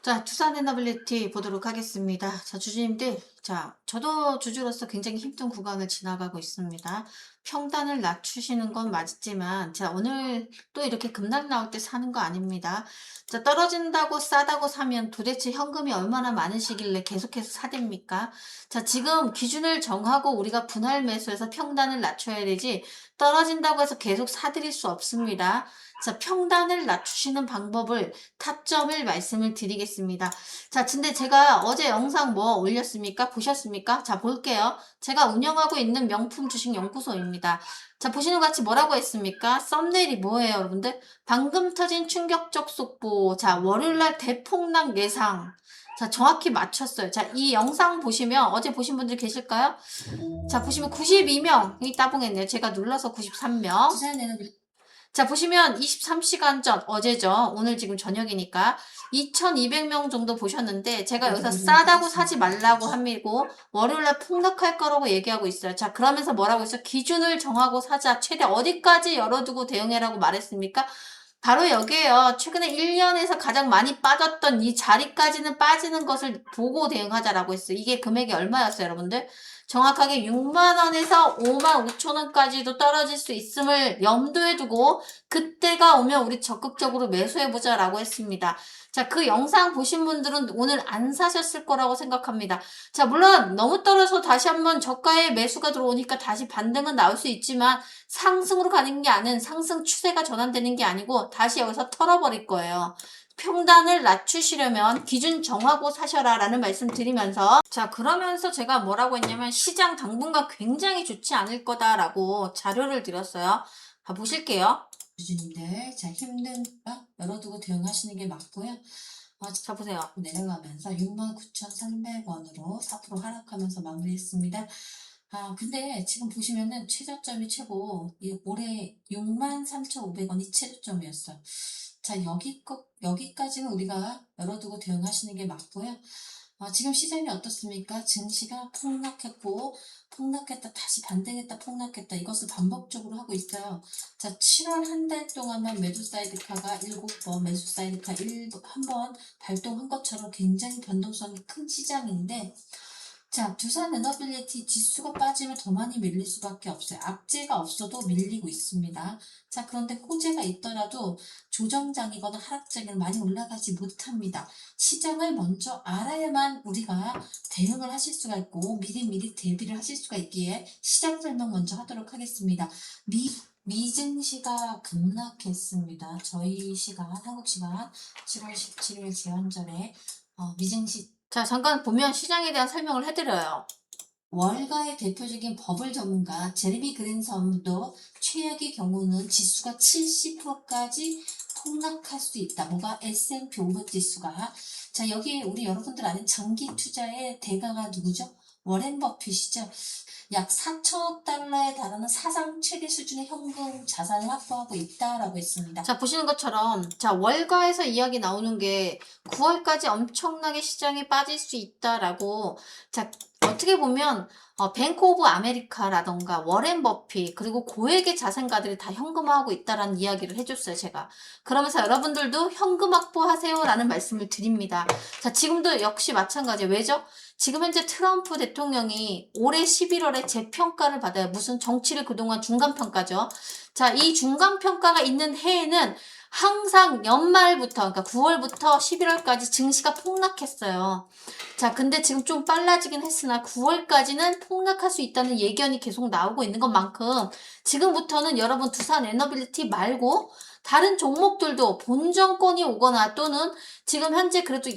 자, 투자 에너빌리티 보도록 하겠습니다. 자, 주주님들. 자, 저도 주주로서 굉장히 힘든 구간을 지나가고 있습니다. 평단을 낮추시는 건 맞지만, 자, 오늘 또 이렇게 급락 나올 때 사는 거 아닙니다. 자, 떨어진다고 싸다고 사면 도대체 현금이 얼마나 많으시길래 계속해서 사댑니까? 자, 지금 기준을 정하고 우리가 분할 매수해서 평단을 낮춰야 되지, 떨어진다고 해서 계속 사드릴 수 없습니다. 자, 평단을 낮추시는 방법을 타점을 말씀을 드리겠습니다. 자, 근데 제가 어제 영상 뭐 올렸습니까? 보셨습니까? 자, 볼게요. 제가 운영하고 있는 명품 주식 연구소입니다. 자, 보시는 것 같이 뭐라고 했습니까? 썸네일이 뭐예요, 여러분들? 방금 터진 충격적 속보. 자, 월요일날 대폭락 예상. 자, 정확히 맞췄어요. 자, 이 영상 보시면 어제 보신 분들 계실까요? 자, 보시면 92명이 따봉했네요. 제가 눌러서 93명. 자, 보시면 23시간 전, 어제죠. 오늘 지금 저녁이니까 2200명 정도 보셨는데 제가 여기서 싸다고 사지 말라고 함이고 월요일날 폭락할 거라고 얘기하고 있어요. 자, 그러면서 뭐라고 했어요? 기준을 정하고 사자. 최대 어디까지 열어두고 대응해라고 말했습니까? 바로 여기에요. 최근에 1년에서 가장 많이 빠졌던 이 자리까지는 빠지는 것을 보고 대응하자라고 했어요. 이게 금액이 얼마였어요, 여러분들? 정확하게 6만원에서 5만 5천원까지도 떨어질 수 있음을 염두에 두고 그때가 오면 우리 적극적으로 매수해보자라고 했습니다. 자, 그 영상 보신 분들은 오늘 안 사셨을 거라고 생각합니다. 자, 물론 너무 떨어져서 다시 한번 저가에 매수가 들어오니까 다시 반등은 나올 수 있지만 상승으로 가는 게 아닌 상승 추세가 전환되는 게 아니고 다시 여기서 털어버릴 거예요. 평단을 낮추시려면 기준 정하고 사셔라 라는 말씀 드리면서 자, 그러면서 제가 뭐라고 했냐면 시장 당분간 굉장히 좋지 않을 거다라고 자료를 드렸어요. 자, 보실게요. 주주님들, 자, 힘든 열어두고 대응하시는 게 맞고요. 자, 보세요. 내려가면서 69,300원으로 4% 하락하면서 마무리했습니다. 근데 지금 보시면은 최저점이 최고, 올해 63,500원이 최저점이었어요. 자, 여기까지는 우리가 열어두고 대응하시는 게 맞고요. 지금 시장이 어떻습니까? 증시가 폭락했고, 폭락했다, 다시 반등했다, 폭락했다. 이것을 반복적으로 하고 있어요. 자, 7월 한 달 동안만 매수 사이드카가 7번, 매수 사이드카 1번 발동한 것처럼 굉장히 변동성이 큰 시장인데, 자, 두산 에너빌리티 지수가 빠지면 더 많이 밀릴 수밖에 없어요. 악재가 없어도 밀리고 있습니다. 자, 그런데 호재가 있더라도 조정장이거나 하락장이 많이 올라가지 못합니다. 시장을 먼저 알아야만 우리가 대응을 하실 수가 있고 미리미리 대비를 하실 수가 있기에 시장 설명 먼저 하도록 하겠습니다. 미증시가 급락했습니다. 저희 시간, 한국 시간 7월 17일 제한절에 미증시 자, 잠깐 보면 시장에 대한 설명을 해드려요. 월가의 대표적인 버블 전문가 제레미 그랜섬도 최악의 경우는 지수가 70%까지 폭락할 수 있다. 뭐가 S&P 500 지수가. 자, 여기 우리 여러분들 아는 장기 투자의 대가가 누구죠? 워렌 버핏이죠. 약 4천억 달러에 달하는 사상 최대 수준의 현금 자산을 확보하고 있다라고 했습니다. 자, 보시는 것처럼 자, 월가에서 이야기 나오는 게 9월까지 엄청나게 시장에 빠질 수 있다라고 자, 어떻게 보면 뱅크 오브 아메리카라던가 워렌 버핏 그리고 고액의 자산가들이 다 현금화하고 있다라는 이야기를 해줬어요, 제가. 그러면서 여러분들도 현금 확보하세요라는 말씀을 드립니다. 자, 지금도 역시 마찬가지예요. 왜죠? 지금 현재 트럼프 대통령이 올해 11월에 재평가를 받아요. 무슨 정치를 그동안 중간평가죠. 자, 이 중간평가가 있는 해에는 항상 연말부터, 그러니까 9월부터 11월까지 증시가 폭락했어요. 자, 근데 지금 좀 빨라지긴 했으나 9월까지는 폭락할 수 있다는 예견이 계속 나오고 있는 것만큼 지금부터는 여러분 두산 에너빌리티 말고 다른 종목들도 본전권이 오거나 또는 지금 현재 그래도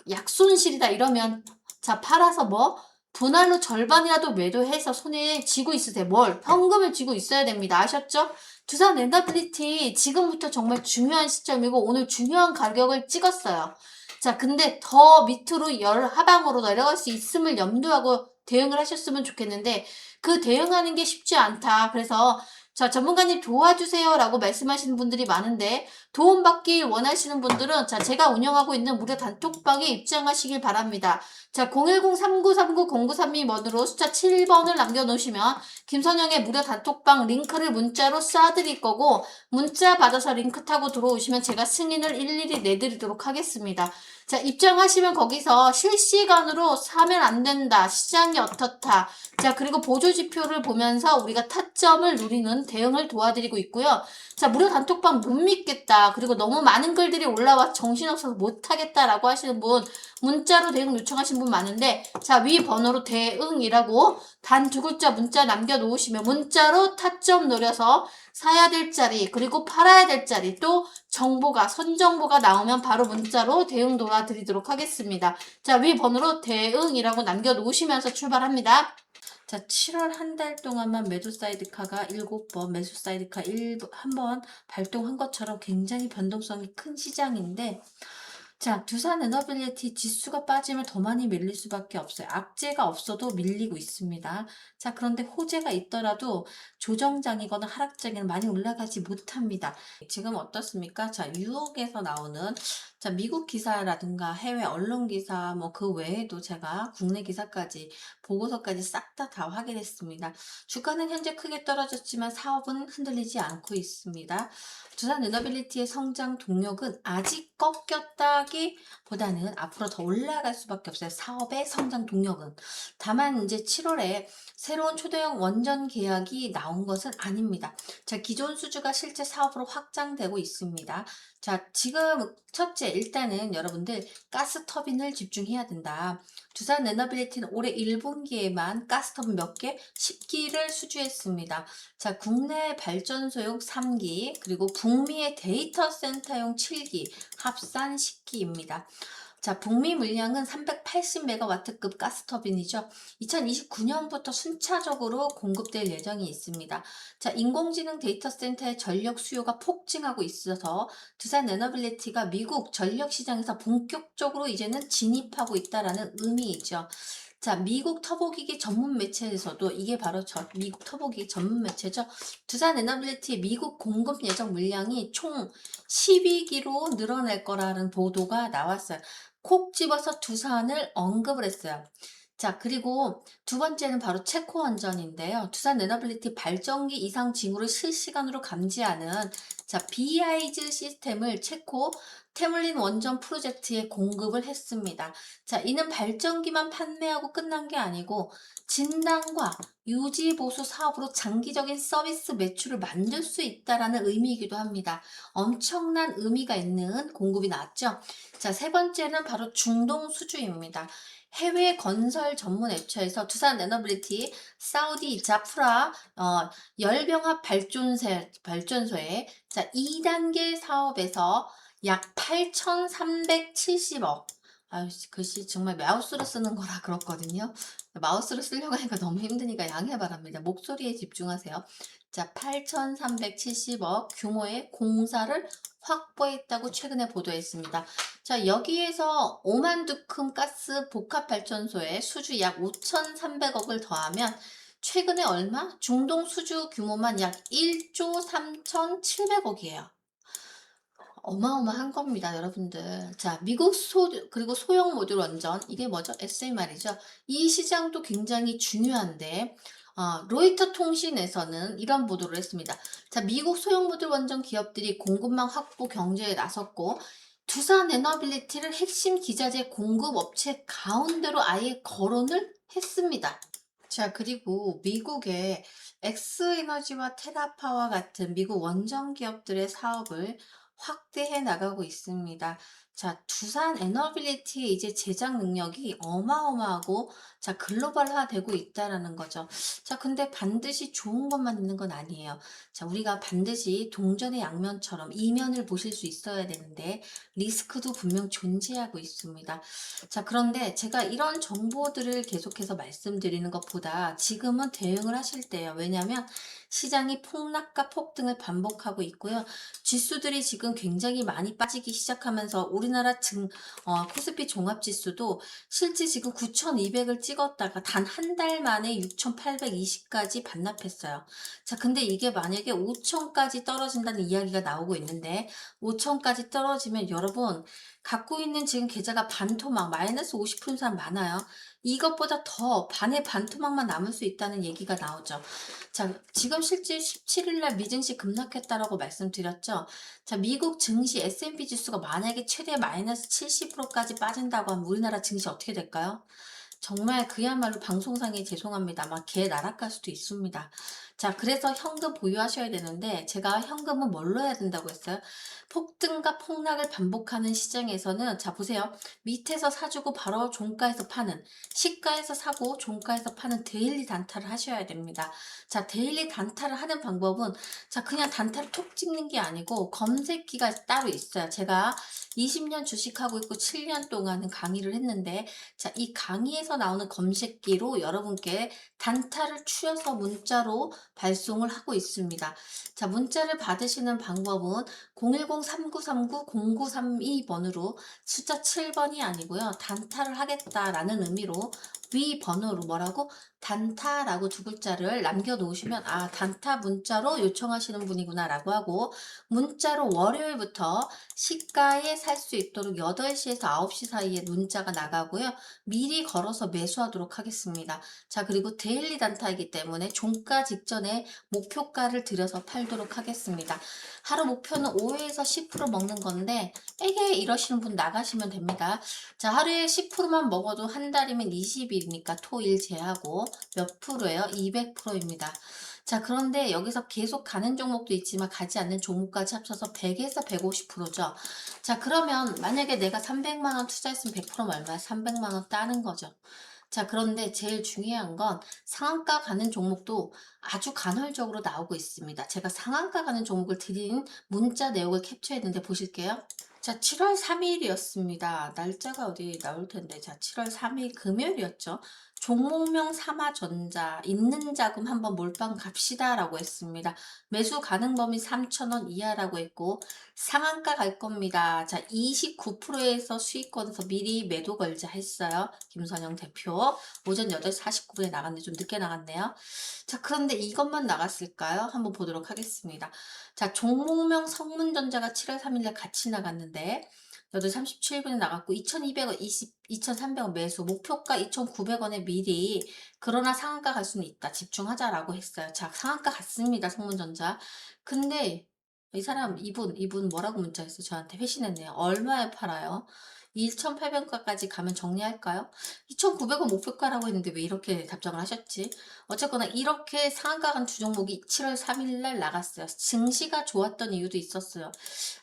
약손실이다 이러면 자, 팔아서 뭐? 분할로 절반이라도 매도해서 손에 쥐고 있으세요. 뭘? 현금을 쥐고 있어야 됩니다. 아셨죠? 두산 에너빌리티 지금부터 정말 중요한 시점이고 오늘 중요한 가격을 찍었어요. 자, 근데 더 밑으로 하방으로 내려갈 수 있음을 염두하고 대응을 하셨으면 좋겠는데 그 대응하는 게 쉽지 않다. 그래서 자, 전문가님 도와주세요 라고 말씀하시는 분들이 많은데 도움받기 원하시는 분들은 자, 제가 운영하고 있는 무료 단톡방에 입장하시길 바랍니다. 자, 010-3939-0932번으로 숫자 7번을 남겨놓으시면 김선영의 무료 단톡방 링크를 문자로 쏴드릴 거고 문자 받아서 링크 타고 들어오시면 제가 승인을 일일이 내드리도록 하겠습니다. 자, 입장하시면 거기서 실시간으로 사면 안 된다. 시장이 어떻다. 자, 그리고 보조지표를 보면서 우리가 타점을 누리는 대응을 도와드리고 있고요. 자, 무료 단톡방 못 믿겠다. 그리고 너무 많은 글들이 올라와 정신없어서 못하겠다라고 하시는 분, 문자로 대응 요청하신 분 많은데, 자, 위 번호로 대응이라고 단 두 글자 문자 남겨놓으시면 문자로 타점 노려서 사야 될 자리, 그리고 팔아야 될 자리, 또 정보가, 선정보가 나오면 바로 문자로 대응 도와드리도록 하겠습니다. 자, 위 번호로 대응이라고 남겨놓으시면서 출발합니다. 자, 7월 한 달 동안만 매도 사이드카가 7번, 매수 사이드카 1번 발동한 것처럼 굉장히 변동성이 큰 시장인데, 자, 두산 에너빌리티 지수가 빠지면 더 많이 밀릴 수밖에 없어요. 악재가 없어도 밀리고 있습니다. 자, 그런데 호재가 있더라도 조정장이거나 하락장에는 많이 올라가지 못합니다. 지금 어떻습니까? 자, 뉴욕에서 나오는 자, 미국 기사라든가 해외 언론 기사 뭐 그 외에도 제가 국내 기사까지 보고서까지 싹 다 확인했습니다. 주가는 현재 크게 떨어졌지만 사업은 흔들리지 않고 있습니다. 두산 에너빌리티의 성장 동력은 아직 꺾였다기보다는 앞으로 더 올라갈 수밖에 없어요. 사업의 성장 동력은. 다만 이제 7월에 새로운 초대형 원전 계약이 나온 것은 아닙니다. 자, 기존 수주가 실제 사업으로 확장되고 있습니다. 자, 지금 첫째 일단은 여러분들 가스 터빈을 집중해야 된다. 두산 에너빌리티는 올해 1분기에만 가스 터빈 몇 개? 10기를 수주했습니다. 자, 국내 발전소용 3기, 그리고 북미의 데이터 센터용 7기, 합산 10기입니다. 자, 북미 물량은 380메가와트급 가스터빈이죠. 2029년부터 순차적으로 공급될 예정이 있습니다. 자, 인공지능 데이터 센터의 전력 수요가 폭증하고 있어서 두산 에너빌리티가 미국 전력 시장에서 본격적으로 이제는 진입하고 있다라는 의미이죠. 자, 미국 터보기기 전문 매체에서도 이게 바로 미국 터보기기 전문 매체죠. 두산 에너빌리티 미국 공급 예정 물량이 총 12기로 늘어날 거라는 보도가 나왔어요. 콕 집어서 두산을 언급을 했어요. 자, 그리고 두 번째는 바로 체코 원전인데요. 두산 에너빌리티 발전기 이상 징후를 실시간으로 감지하는 자, 비아이즈 시스템을 체코 테물린 원전 프로젝트에 공급을 했습니다. 자, 이는 발전기만 판매하고 끝난 게 아니고 진단과 유지 보수 사업으로 장기적인 서비스 매출을 만들 수 있다라는 의미이기도 합니다. 엄청난 의미가 있는 공급이 나왔죠. 자, 세 번째는 바로 중동 수주입니다. 해외 건설 전문 업체에서 두산 에너빌리티 사우디 자프라 열병합 발전소에 자 2단계 사업에서 약 8,370억. 아유, 글씨 정말 마우스로 쓰는 거라 그렇거든요. 마우스로 쓰려고 하니까 너무 힘드니까 양해 바랍니다. 목소리에 집중하세요. 자, 8,370억 규모의 공사를 확보했다고 최근에 보도했습니다. 자, 여기에서 오만두큼 가스 복합발전소에 수주 약 5,300억을 더하면 최근에 얼마? 중동 수주 규모만 약 1조 3,700억이에요. 어마어마한 겁니다, 여러분들. 자, 미국 그리고 소형 모듈 원전, 이게 뭐죠? SA 말이죠. 이 시장도 굉장히 중요한데, 로이터 통신에서는 이런 보도를 했습니다. 자, 미국 소형 모듈 원전 기업들이 공급망 확보 경제에 나섰고, 두산 에너빌리티를 핵심 기자재 공급 업체 가운데로 아예 거론을 했습니다. 자, 그리고 미국의 엑스에너지와 테라파와 같은 미국 원전 기업들의 사업을 확대해 나가고 있습니다. 자, 두산 에너빌리티의 이제 제작 능력이 어마어마하고 자, 글로벌화 되고 있다라는 거죠. 자, 근데 반드시 좋은 것만 있는 건 아니에요. 자, 우리가 반드시 동전의 양면처럼 이면을 보실 수 있어야 되는데 리스크도 분명 존재하고 있습니다. 자, 그런데 제가 이런 정보들을 계속해서 말씀드리는 것보다 지금은 대응을 하실 때요. 왜냐하면 시장이 폭락과 폭등을 반복하고 있고요. 지수들이 지금 굉장히 많이 빠지기 시작하면서 우리나라 코스피 종합지수도 실제 지금 9,200을 찍었다가 단 한 달 만에 6,820까지 반납했어요. 자, 근데 이게 만약에 5천까지 떨어진다는 이야기가 나오고 있는데 5천까지 떨어지면 여러분 갖고 있는 지금 계좌가 반토막 마이너스 50% 이상 많아요. 이것보다 더 반의 반토막만 남을 수 있다는 얘기가 나오죠. 자, 지금 실제 17일 날 미증시 급락했다라고 말씀드렸죠. 자, 미국 증시 S&P 지수가 만약에 최대 마이너스 70%까지 빠진다고 하면 우리나라 증시 어떻게 될까요? 정말 그야말로 방송상에 죄송합니다. 막 개 날아갈 수도 있습니다. 자, 그래서 현금 보유하셔야 되는데 제가 현금은 뭘로 해야 된다고 했어요? 폭등과 폭락을 반복하는 시장에서는 자, 보세요. 밑에서 사주고 바로 종가에서 파는, 시가에서 사고 종가에서 파는 데일리 단타를 하셔야 됩니다. 자, 데일리 단타를 하는 방법은 자, 그냥 단타를 톡 찍는 게 아니고 검색기가 따로 있어요. 제가 20년 주식하고 있고 7년 동안은 강의를 했는데 자, 이 강의에서 나오는 검색기로 여러분께 단타를 추려서 문자로 발송을 하고 있습니다. 자, 문자를 받으시는 방법은 010-3939-0932번으로 숫자 7번이 아니고요. 단타를 하겠다라는 의미로 위 번호로 뭐라고? 단타라고 두 글자를 남겨놓으시면 아, 단타 문자로 요청하시는 분이구나 라고 하고 문자로 월요일부터 시가에 살 수 있도록 8시에서 9시 사이에 문자가 나가고요. 미리 걸어서 매수하도록 하겠습니다. 자, 그리고 데일리 단타이기 때문에 종가 직전에 목표가를 들여서 팔도록 하겠습니다. 하루 목표는 5에서 10% 먹는 건데 에게 이러시는 분 나가시면 됩니다. 자, 하루에 10%만 먹어도 한 달이면 20일이니까 토일 제하고 몇 프로예요? 200%입니다. 자, 그런데 여기서 계속 가는 종목도 있지만 가지 않는 종목까지 합쳐서 100에서 150%죠. 자, 그러면 만약에 내가 300만 원 투자했으면 100%면 얼마야? 300만 원 따는 거죠. 자, 그런데 제일 중요한 건 상한가 가는 종목도 아주 간헐적으로 나오고 있습니다. 제가 상한가 가는 종목을 드린 문자 내용을 캡처했는데 보실게요. 자, 7월 3일이었습니다. 날짜가 어디 나올 텐데. 자, 7월 3일 금요일이었죠. 종목명 삼화전자 있는 자금 한번 몰빵 갑시다라고 했습니다. 매수 가능 범위 3,000원 이하라고 했고 상한가 갈 겁니다. 자, 29%에서 수익권에서 미리 매도 걸자 했어요. 김선영 대표. 오전 8시 49분에 나갔는데 좀 늦게 나갔네요. 자, 그런데 이것만 나갔을까요? 한번 보도록 하겠습니다. 자, 종목명 성문전자가 7월 3일날 같이 나갔는데 8시 37분에 나갔고 2,200원, 2,300원 매수, 목표가 2,900원에 미리 그러나 상한가 갈 수는 있다. 집중하자라고 했어요. 자, 상한가 갔습니다. 성문전자. 근데 이 사람 이분 뭐라고 문자했어? 저한테 회신했네요. 얼마에 팔아요? 2,800원까지 가면 정리할까요? 2,900원 목표가라고 했는데 왜 이렇게 답장을 하셨지? 어쨌거나 이렇게 상한가 간 두 종목이 7월 3일 날 나갔어요. 증시가 좋았던 이유도 있었어요.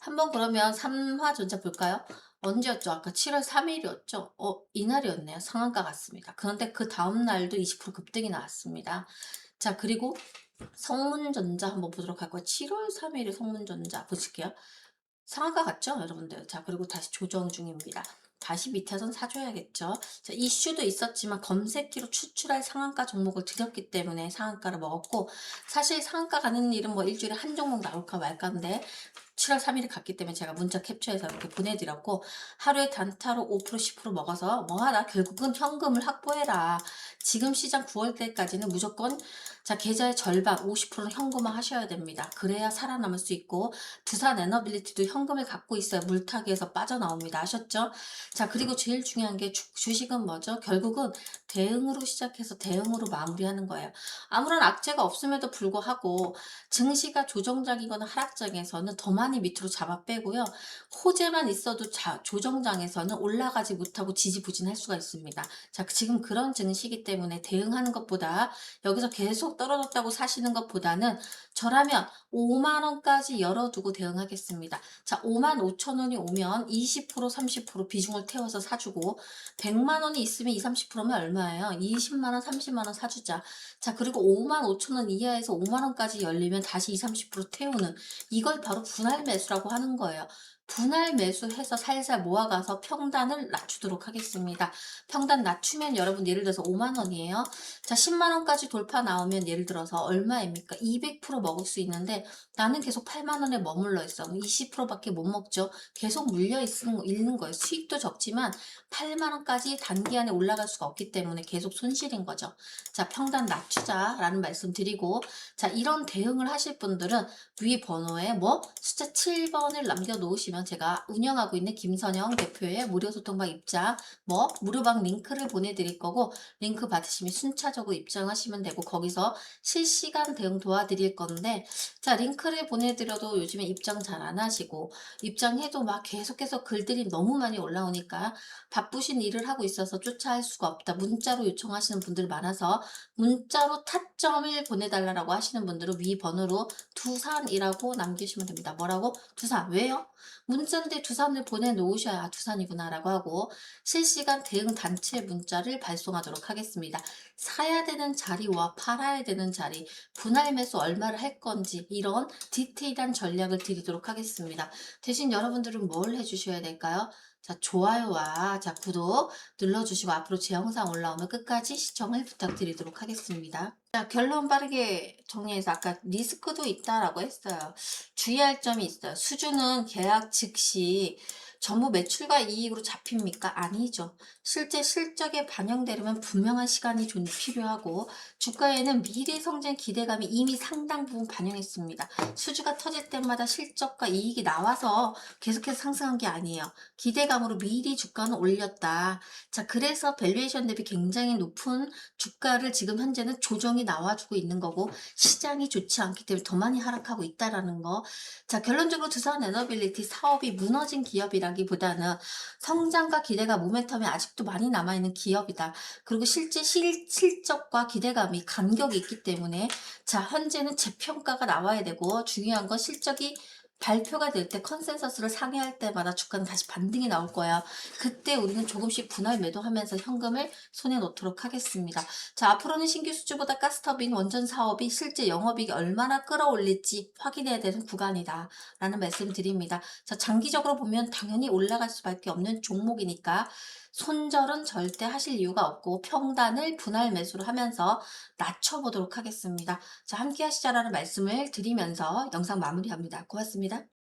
한번 그러면 삼화전자 볼까요? 언제였죠? 아까 7월 3일이었죠? 이날이었네요. 상한가 갔습니다. 그런데 그 다음 날도 20% 급등이 나왔습니다. 자, 그리고 성문전자 한번 보도록 할까요? 7월 3일에 성문전자 보실게요. 상한가 같죠, 여러분들? 자, 그리고 다시 조정 중입니다. 다시 밑에선 사줘야겠죠. 자, 이슈도 있었지만 검색기로 추출할 상한가 종목을 드렸기 때문에 상한가를 먹었고 사실 상한가 가는 일은 뭐 일주일에 한 종목 나올까 말까인데 7월 3일이 갔기 때문에 제가 문자 캡처해서 이렇게 보내드렸고 하루에 단타로 5% 10% 먹어서 뭐하라 결국은 현금을 확보해라. 지금 시장 9월 때까지는 무조건 자, 계좌의 절반 50%는 현금화 하셔야 됩니다. 그래야 살아남을 수 있고 두산 에너빌리티도 현금을 갖고 있어야 물타기에서 빠져나옵니다. 아셨죠? 자, 그리고 제일 중요한 게 주식은 뭐죠? 결국은 대응으로 시작해서 대응으로 마무리하는 거예요. 아무런 악재가 없음에도 불구하고 증시가 조정장이거나 하락장에서는 더 많이 밑으로 잡아 빼고요. 호재만 있어도 조정장에서는 올라가지 못하고 지지부진할 수가 있습니다. 자, 지금 그런 증시이기 때문에 대응하는 것보다 여기서 계속 떨어졌다고 사시는 것보다는 저라면 5만 원까지 열어두고 대응하겠습니다. 자, 5만 5천 원이 오면 20% 30% 비중을 태워서 사주고 100만 원이 있으면 20, 30%면 얼마예요? 20만 원, 30만 원 사주자. 자, 그리고 5만 5천 원 이하에서 5만 원까지 열리면 다시 20, 30% 태우는 이걸 바로 분할 매수라고 하는 거예요. 분할 매수해서 살살 모아가서 평단을 낮추도록 하겠습니다. 평단 낮추면 여러분 예를 들어서 5만 원이에요. 자, 10만 원까지 돌파 나오면 예를 들어서 얼마입니까? 200% 먹을 수 있는데 나는 계속 8만 원에 머물러 있어. 20%밖에 못 먹죠. 계속 물려 있는 거예요. 수익도 적지만 8만 원까지 단기간에 올라갈 수가 없기 때문에 계속 손실인 거죠. 자, 평단 낮추자라는 말씀 드리고, 자, 이런 대응을 하실 분들은 위 번호에 뭐 숫자 7번을 남겨 놓으시면 제가 운영하고 있는 김선영 대표의 무료 소통방 입장 뭐 무료방 링크를 보내드릴 거고, 링크 받으시면 순차적으로 입장하시면 되고 거기서 실시간 대응 도와드릴 건데, 자, 링크를 보내드려도 요즘에 입장 잘 안 하시고 입장해도 막 계속해서 글들이 너무 많이 올라오니까 바쁘신 일을 하고 있어서 쫓아할 수가 없다, 문자로 요청하시는 분들 많아서 문자로 타점을 보내달라고 하시는 분들은 위 번호로 두산이라고 남기시면 됩니다. 뭐라고? 두산. 왜요? 문자인데 두산을 보내놓으셔야 두산이구나라고 하고 실시간 대응 단체 문자를 발송하도록 하겠습니다. 사야 되는 자리와 팔아야 되는 자리, 분할 매수 얼마를 할 건지 이런 디테일한 전략을 드리도록 하겠습니다. 대신 여러분들은 뭘 해주셔야 될까요? 자, 좋아요와 자, 구독 눌러주시고 앞으로 제 영상 올라오면 끝까지 시청을 부탁드리도록 하겠습니다. 자, 결론 빠르게 정리해서 아까 리스크도 있다라고 했어요. 주의할 점이 있어요. 수주는 계약 즉시 전부 매출과 이익으로 잡힙니까? 아니죠. 실제 실적에 반영되려면 분명한 시간이 좀 필요하고 주가에는 미래 성장 기대감이 이미 상당 부분 반영했습니다. 수주가 터질 때마다 실적과 이익이 나와서 계속해서 상승한 게 아니에요. 기대감으로 미리 주가는 올렸다. 자, 그래서 밸류에이션 대비 굉장히 높은 주가를 지금 현재는 조정이 나와주고 있는 거고 시장이 좋지 않기 때문에 더 많이 하락하고 있다라는 거. 자, 결론적으로 두산 에너빌리티 사업이 무너진 기업이라기보다는 성장과 기대가 모멘텀이 아직도 많이 남아있는 기업이다. 그리고 실제 실적과 기대감이 간격이 있기 때문에 자, 현재는 재평가가 나와야 되고 중요한 건 실적이 발표가 될 때 컨센서스를 상회할 때마다 주가는 다시 반등이 나올 거야. 그때 우리는 조금씩 분할 매도하면서 현금을 손에 넣도록 하겠습니다. 자, 앞으로는 신규 수주보다 가스터빈 원전 사업이 실제 영업이익이 얼마나 끌어올릴지 확인해야 되는 구간이다 라는 말씀 드립니다. 자, 장기적으로 보면 당연히 올라갈 수밖에 없는 종목이니까 손절은 절대 하실 이유가 없고 평단을 분할 매수로 하면서 낮춰보도록 하겠습니다. 자, 함께 하시자라는 말씀을 드리면서 영상 마무리합니다. 고맙습니다.